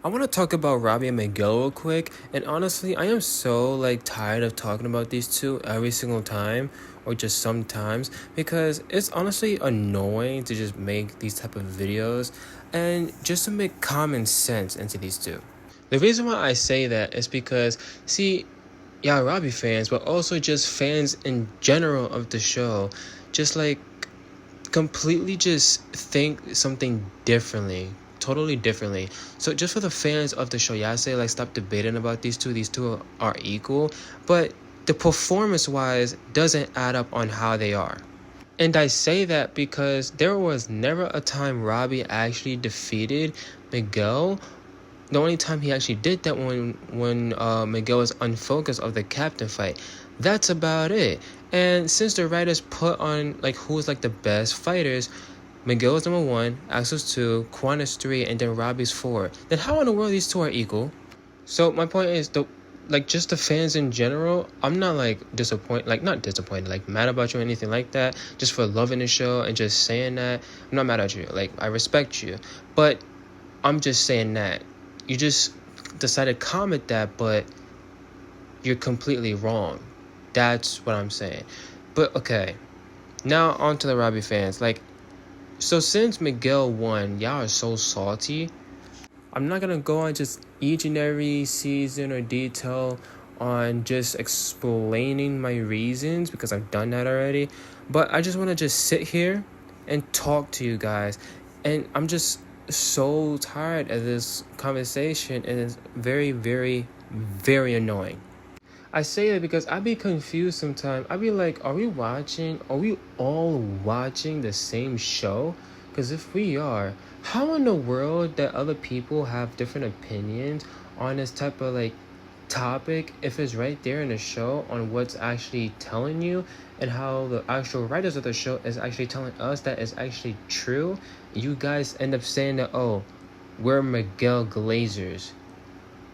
I want to talk about Robby and Miguel real quick, and honestly, I am so tired of talking about these two every single time, or just sometimes, because it's honestly annoying to just make these type of videos, and just to make common sense into these two. The reason why I say that is because, see, yeah, Robby fans, but also just fans in general of the show, just completely just think something differently, totally differently. So just for the fans of the show, yeah, I say stop debating about these two. These two are equal, but the performance wise doesn't add up on how they are. And I say that because there was never a time Robby actually defeated Miguel. The only time he actually did that when Miguel was unfocused of the captain fight. That's about it. And since the writers put on who's the best fighters, Miguel is number 1, Axel's 2, Quan is 3, and then Robby's 4. Then how in the world these two are equal? So my point is just the fans in general, I'm not disappointed, not disappointed, mad about you or anything like that, just for loving the show and just saying that. I'm not mad at you. I respect you. But I'm just saying that you just decided to comment that, but you're completely wrong. That's what I'm saying. But okay, now on to the Robby fans. So since Miguel won, y'all are so salty. I'm not gonna go on just each and every season or detail on just explaining my reasons because I've done that already. But I just want to just sit here and talk to you guys. And I'm just so tired of this conversation, and it's very, very, very annoying. I say that because I be confused sometimes. I be like, are we all watching the same show? Because if we are, how in the world that other people have different opinions on this type of topic if it's right there in the show on what's actually telling you, and how the actual writers of the show is actually telling us that is actually true? You guys end up saying that, oh, we're Miguel Glazers.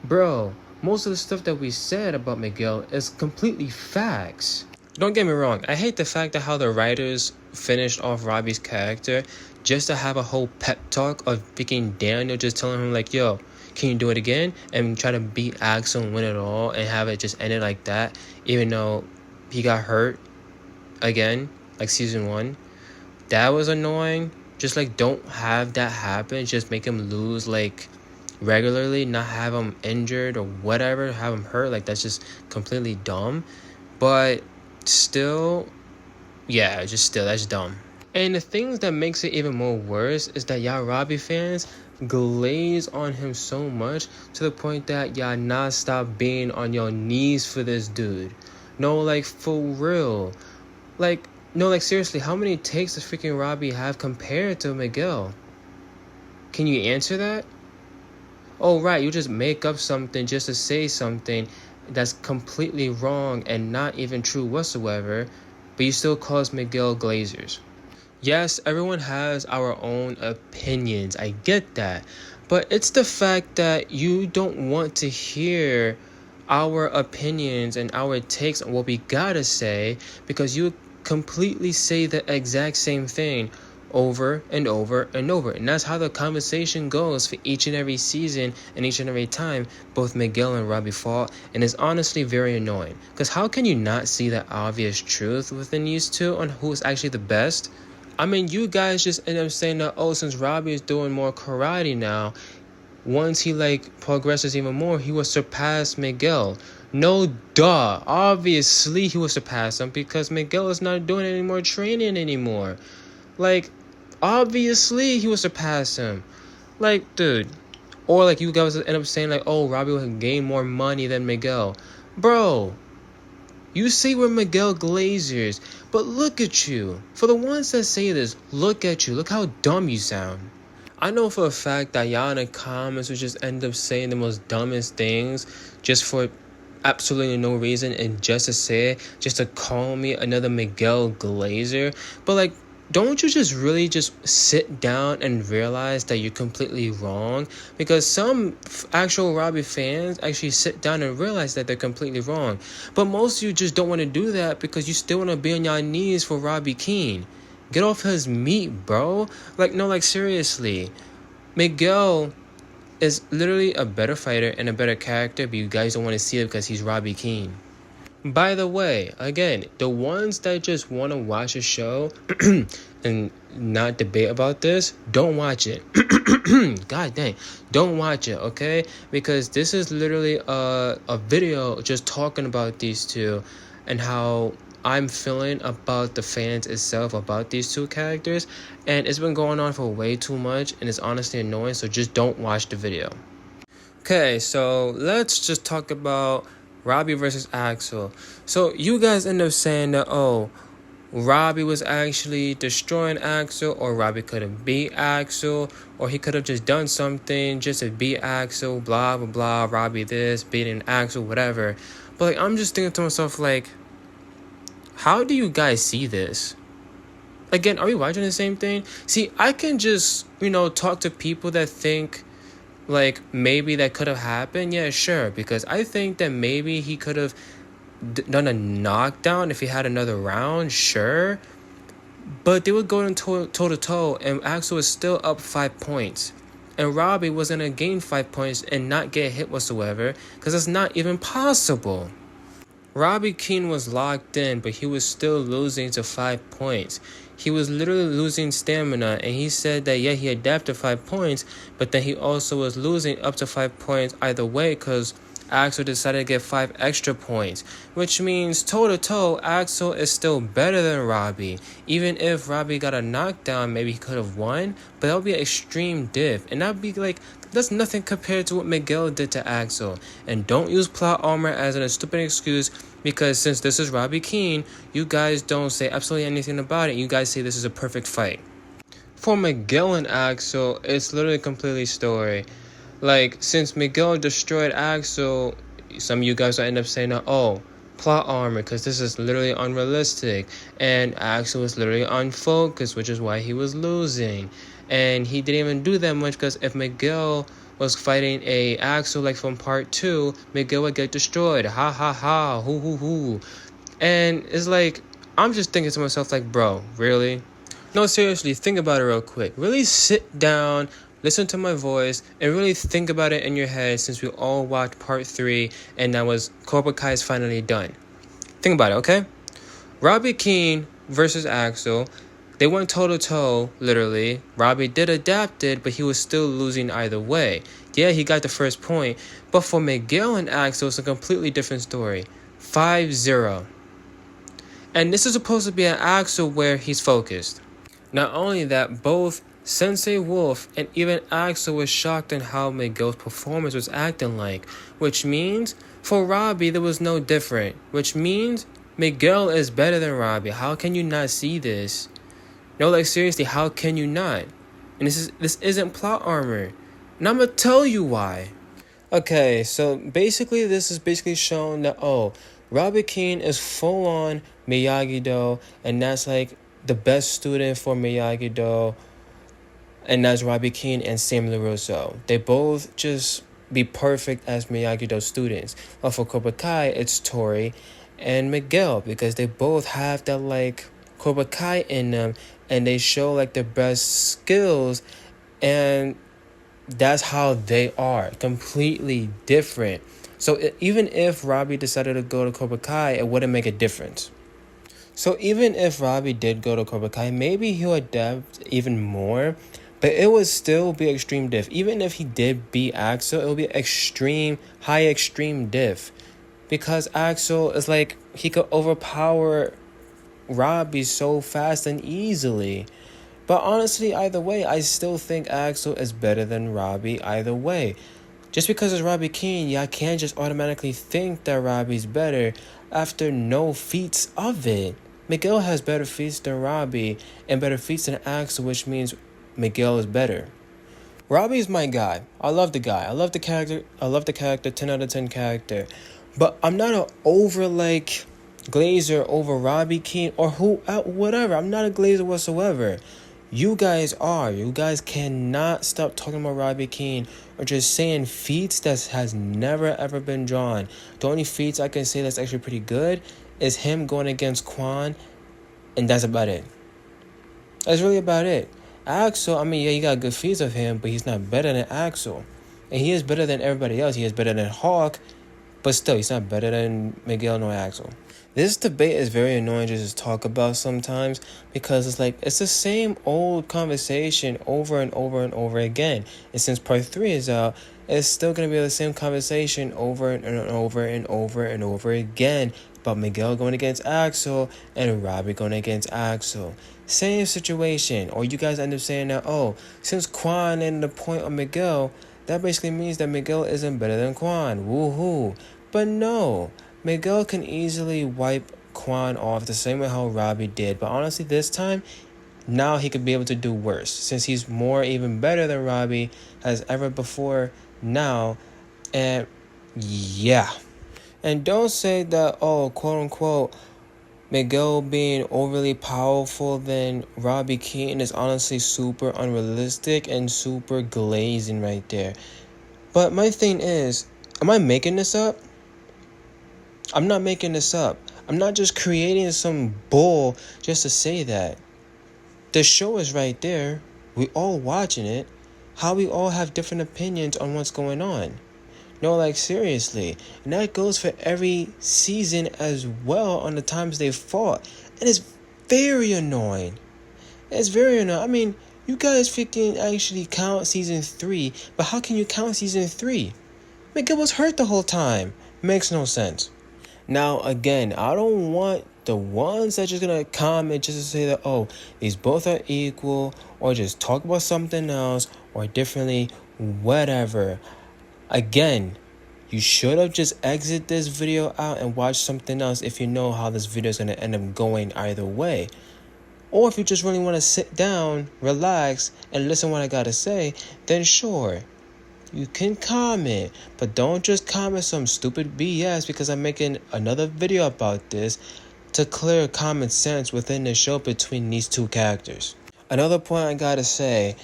Bro, most of the stuff that we said about Miguel is completely facts. Don't get me wrong, I hate the fact that how the writers finished off Robby's character just to have a whole pep talk of freaking Daniel just telling him yo, can you do it again? And try to beat Axel and win it all and have it just ended like that, even though he got hurt again, season 1. That was annoying. Just don't have that happen. Just make him lose regularly, not have him injured or whatever, have him hurt. That's just completely dumb. But still, yeah, just still, that's dumb. And the things that makes it even more worse is that y'all Robby fans glaze on him so much to the point that y'all not stop being on your knees for this dude. No, for real. No, seriously, how many takes does freaking Robby have compared to Miguel? Can you answer that? Oh, right, you just make up something just to say something that's completely wrong and not even true whatsoever, but you still call us Miguel Glazers. Yes, everyone has our own opinions. I get that. But it's the fact that you don't want to hear our opinions and our takes on what we gotta say, because you completely say the exact same thing over and over and over. And that's how the conversation goes for each and every season and each and every time both Miguel and Robby fought. And it's honestly very annoying. Because how can you not see the obvious truth within these two on who is actually the best? I mean, you guys just end up saying that, oh, since Robby is doing more karate now, once he progresses even more, he will surpass Miguel. No, duh. Obviously, he will surpass him because Miguel is not doing any more training anymore. Obviously, he will surpass him. Dude. Or you guys end up saying oh, Robby will gain more money than Miguel. Bro, you say we're Miguel Glazers, but look at you. For the ones that say this, look at you. Look how dumb you sound. I know for a fact that y'all in the comments will just end up saying the most dumbest things just for absolutely no reason and just to say it, just to call me another Miguel Glazer. But don't you just really just sit down and realize that you're completely wrong? Because some actual Robby fans actually sit down and realize that they're completely wrong. But most of you just don't want to do that because you still want to be on your knees for Robby Keane. Get off his meat, bro. No, seriously. Miguel is literally a better fighter and a better character, but you guys don't want to see it because he's Robby Keane. By the way, again, the ones that just want to watch a show and not debate about this, don't watch it. God dang, don't watch it, okay? Because this is literally a video just talking about these two and how I'm feeling about the fans itself, about these two characters. And it's been going on for way too much and it's honestly annoying, so just don't watch the video. Okay, so let's just talk about Robby versus Axel. So you guys end up saying that, oh, Robby was actually destroying Axel, or Robby couldn't beat Axel, or he could have just done something just to beat Axel, blah, blah, blah, Robby this, beating Axel, whatever. But like, I'm just thinking to myself, like, how do you guys see this? Again, are we watching the same thing? See, I can just, talk to people that think like maybe that could have happened. Yeah, sure, because I think that maybe he could have done a knockdown if he had another round, sure, but they would go toe to toe and Axel was still up 5 points, and Robby was gonna gain 5 points and not get hit whatsoever, because that's not even possible. Robby Keane was locked in, but he was still losing to 5 points. He was literally losing stamina, and he said that, yeah, he adapted 5 points, but then he also was losing up to 5 points either way because Axel decided to get 5 extra points, which means toe-to-toe, Axel is still better than Robby. Even if Robby got a knockdown, maybe he could have won, but that would be an extreme diff, and that would be like, that's nothing compared to what Miguel did to Axel. And don't use plot armor as a stupid excuse, because since this is Robby Keane, you guys don't say absolutely anything about it. You guys say this is a perfect fight. For Miguel and Axel, it's literally a completely story. Like, since Miguel destroyed Axel, some of you guys will end up saying, oh, plot armor, because this is literally unrealistic. And Axel was literally unfocused, which is why he was losing. And he didn't even do that much, because if Miguel was fighting a Axel like from part 2, Miguel would get destroyed. Ha ha ha, hoo hoo hoo. And it's like, I'm just thinking to myself, like, bro, really? No, seriously, think about it real quick. Really sit down, listen to my voice, and really think about it in your head, since we all watched part 3 and that was Cobra Kai is finally done. Think about it, okay? Robby Keane versus Axel. They went toe-to-toe, literally. Robby did adapt it, but he was still losing either way. Yeah, he got the first point, but for Miguel and Axel, it's a completely different story. 5-0. And this is supposed to be an Axel where he's focused. Not only that, both Sensei Wolf and even Axel was shocked on how Miguel's performance was acting like, which means for Robby there was no different, which means Miguel is better than Robby. How can you not see this? No, like, seriously, how can you not? And this isn't plot armor. And I'm gonna tell you why. Okay, so basically this is basically showing that, oh, Robby Keane is full on Miyagi-Do, and that's like the best student for Miyagi-Do, and that's Robby Keane and Sam LaRusso. They both just be perfect as Miyagi-Do students. But for Cobra Kai, it's Tori and Miguel, because they both have that like Cobra Kai in them, and they show like their best skills, and that's how they are, completely different. So even if Robby decided to go to Cobra Kai, it wouldn't make a difference. So even if Robby did go to Cobra Kai, maybe he'll adapt even more, but it would still be extreme diff. Even if he did beat Axel, it would be high extreme diff, because Axel is like, he could overpower Robby so fast and easily. But honestly, either way, I still think Axel is better than Robby either way. Just because it's Robby Keane, y'all can't just automatically think that Robby's better after no feats of it. Miguel has better feats than Robby and better feats than Axel, which means Miguel is better. Robby's my guy. I love the guy. I love the character. 10 out of 10 character. But I'm not an over like glazer over Robby Keane or whatever. I'm not a glazer whatsoever. You guys are. You guys cannot stop talking about Robby Keane or just saying feats that has never ever been drawn. The only feats I can say that's actually pretty good is him going against Quan, and that's about it. That's really about it. Axel, I mean, yeah, you got good feats of him, but he's not better than Axel. And he is better than everybody else. He is better than Hawk, but still, he's not better than Miguel nor Axel. This debate is very annoying to just talk about sometimes because it's like it's the same old conversation over and over and over again. And since part 3 is out, it's still going to be the same conversation over and over and over and over again about Miguel going against Axel and Robby going against Axel. Same situation. Or you guys end up saying that, oh, since Quan ended the point on Miguel, that basically means that Miguel isn't better than Quan. Woohoo. But no, Miguel can easily wipe Quan off the same way how Robby did. But honestly, this time, now he could be able to do worse. Since he's even better than Robby has ever before now. And yeah. And don't say that, oh, quote unquote, Miguel being overly powerful than Robby Keaton is honestly super unrealistic and super glazing right there. But my thing is, am I making this up? I'm not making this up. I'm not just creating some bull just to say that. The show is right there. We all watching it. How we all have different opinions on what's going on. No, like seriously. And that goes for every season as well on the times they fought. And it's very annoying. It's very annoying. I mean, you guys freaking actually count season 3. But how can you count season 3? Miguel was hurt the whole time. Makes no sense. Now, again, I don't want the ones that just gonna comment just to say that, oh, these both are equal, or just talk about something else, or differently, whatever. Again, you should have just exit this video out and watch something else if you know how this video is gonna end up going either way. Or if you just really want to sit down, relax, and listen what I gotta say, then sure. You can comment, but don't just comment some stupid BS because I'm making another video about this to clear common sense within the show between these two characters. Another point I gotta say,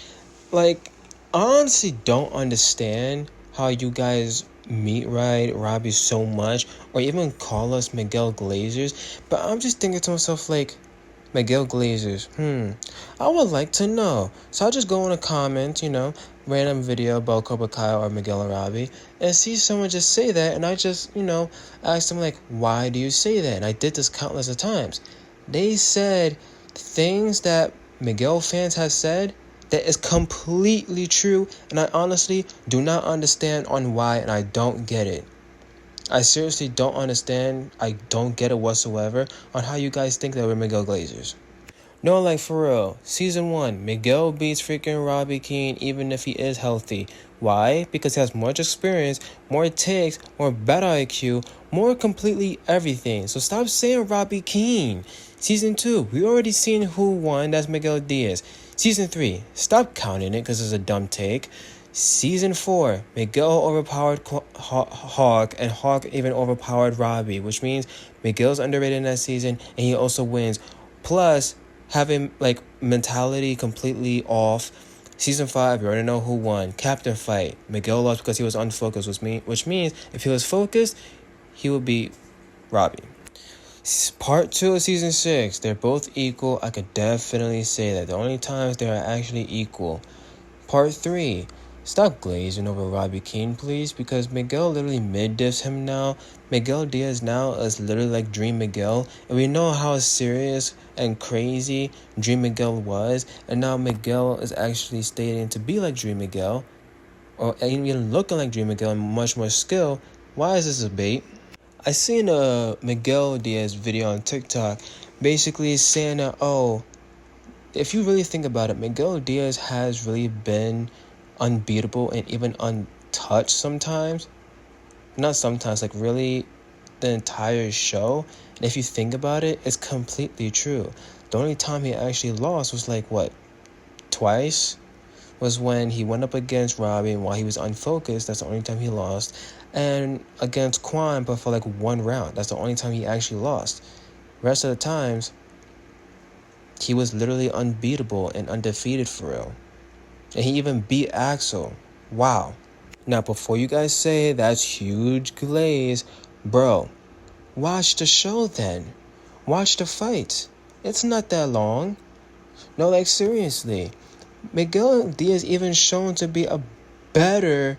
like, I honestly don't understand how you guys meet Robby so much or even call us Miguel Glazers, but I'm just thinking to myself like, Miguel Glazers, I would like to know. So I'll just go in a comment, random video about Cobra Kai or Miguel and Robby, and see someone just say that, and I just, ask them like, why do you say that? And I did this countless of times. They said things that Miguel fans have said that is completely true, and I honestly do not understand on why, and I don't get it. I seriously don't understand. I don't get it whatsoever on how you guys think that we're Miguel Glazers. No, like for real. Season 1, Miguel beats freaking Robby Keane even if he is healthy. Why? Because he has much experience, more takes, more battle IQ, more completely everything. So stop saying Robby Keane. Season 2, we already seen who won. That's Miguel Diaz. Season 3, stop counting it because it's a dumb take. Season 4, Miguel overpowered Hawk, and Hawk even overpowered Robby, which means Miguel's underrated in that season, and he also wins. Plus, having mentality completely off. Season 5, you already know who won. Captain fight. Miguel lost because he was unfocused, which means if he was focused, he would beat Robby. Part 2 of Season 6, they're both equal. I could definitely say that. The only times they are actually equal. Part 3, stop glazing over Robby Keane, please, because Miguel literally mid-diffs him now. Miguel Diaz now is literally like Dream Miguel, and we know how serious and crazy Dream Miguel was, and now Miguel is actually stating to be like Dream Miguel, or even looking like Dream Miguel and much more skill. Why is this a bait? I seen a Miguel Diaz video on TikTok basically saying that, oh, if you really think about it, Miguel Diaz has really been unbeatable and even untouched sometimes. Not sometimes, like really the entire show. And if you think about it, it's completely true. The only time he actually lost was twice. Was when he went up against Robby and while he was unfocused. That's the only time he lost. And against Quan, but for one round. That's the only time he actually lost. Rest of the times, he was literally unbeatable and undefeated for real. And he even beat Axel. Wow. Now, before you guys say that's huge glaze, bro, watch the show then. Watch the fights. It's not that long. No, seriously. Miguel Diaz even shown to be a better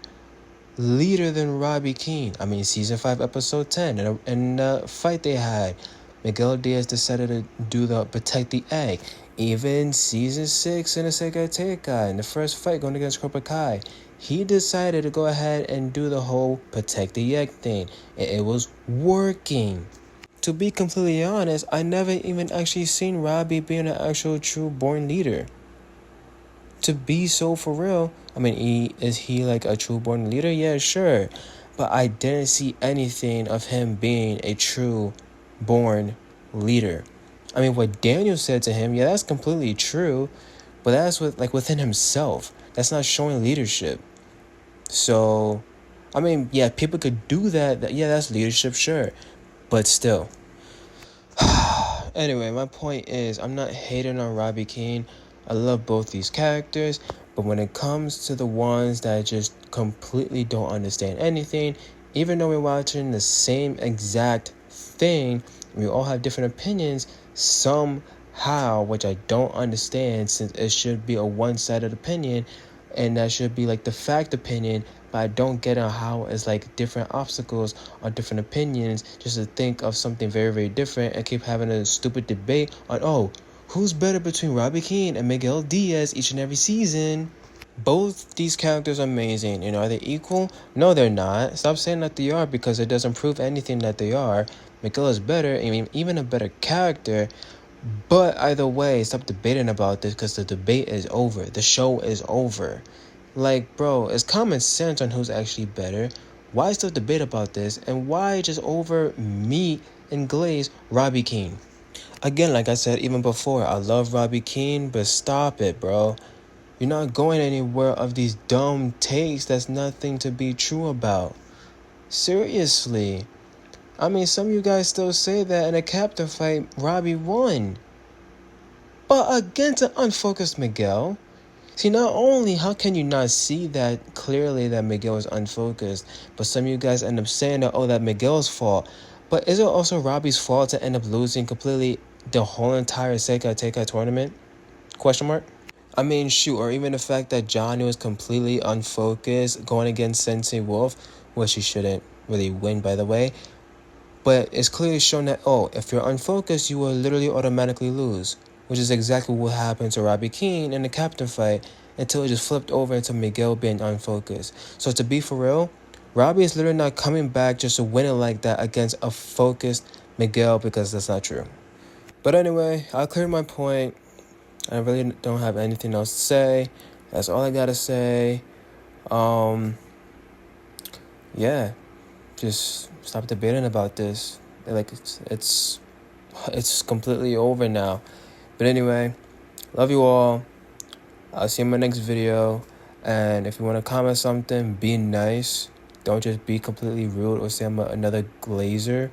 leader than Robbie Keane. I mean, season 5, episode 10, in a fight they had, Miguel Diaz decided to do the protect the egg. Even season 6 in the Sega Teika, in the first fight going against Cobra Kai, he decided to go ahead and do the whole protect the egg thing. And it was working. To be completely honest, I never even actually seen Robbie being an actual true born leader. To be so for real, I mean, is he like a true born leader? Yeah, sure. But I didn't see anything of him being a true born leader. I mean, what Daniel said to him, yeah, that's completely true. But that's within himself. That's not showing leadership. So, I mean, yeah, people could do that. Yeah, that's leadership, sure. But still. Anyway, my point is, I'm not hating on Robbie Keane. I love both these characters, but when it comes to the ones that just completely don't understand anything, even though we're watching the same exact thing, we all have different opinions somehow, which I don't understand, since it should be a one-sided opinion, and that should be like the fact opinion. But I don't get on how it's like different obstacles or different opinions just to think of something very, very different and keep having a stupid debate on, oh, who's better between Robbie Keane and Miguel Diaz each and every season. Both these characters are amazing. Are they equal? No, they're not. Stop saying that they are, because it doesn't prove anything that they are. Miguel is better, I mean, even a better character. But either way, stop debating about this, because the debate is over. The show is over. Like, bro, it's common sense on who's actually better. Why still debate about this? And why just over meat and glaze Robbie Keane? Again, like I said even before, I love Robbie Keane, but stop it, bro. You're not going anywhere of these dumb takes that's nothing to be true about. Seriously. I mean, some of you guys still say that in a captain fight, Robbie won. But against an unfocused Miguel. See, not only how can you not see that clearly that Miguel is unfocused, but some of you guys end up saying that, oh, that Miguel's fault. But is it also Robbie's fault to end up losing completely the whole entire Seika Teika tournament? Question mark? I mean, shoot, or even the fact that Johnny was completely unfocused going against Sensei Wolf, which he shouldn't really win, by the way. But it's clearly shown that, oh, if you're unfocused, you will literally automatically lose, which is exactly what happened to Robbie Keane in the captain fight until it just flipped over into Miguel being unfocused. So to be for real, Robbie is literally not coming back just to win it like that against a focused Miguel, because that's not true. But anyway, I cleared my point. I really don't have anything else to say. That's all I gotta say. Yeah, just stop debating about this. Like it's completely over now. But anyway, love you all. I'll see you in my next video. And if you want to comment something, be nice. Don't just be completely rude or say I'm another glazer,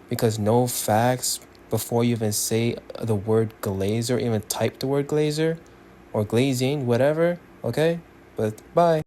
because no facts before you even say the word glazer, even type the word glazer or glazing, whatever. Okay? But bye.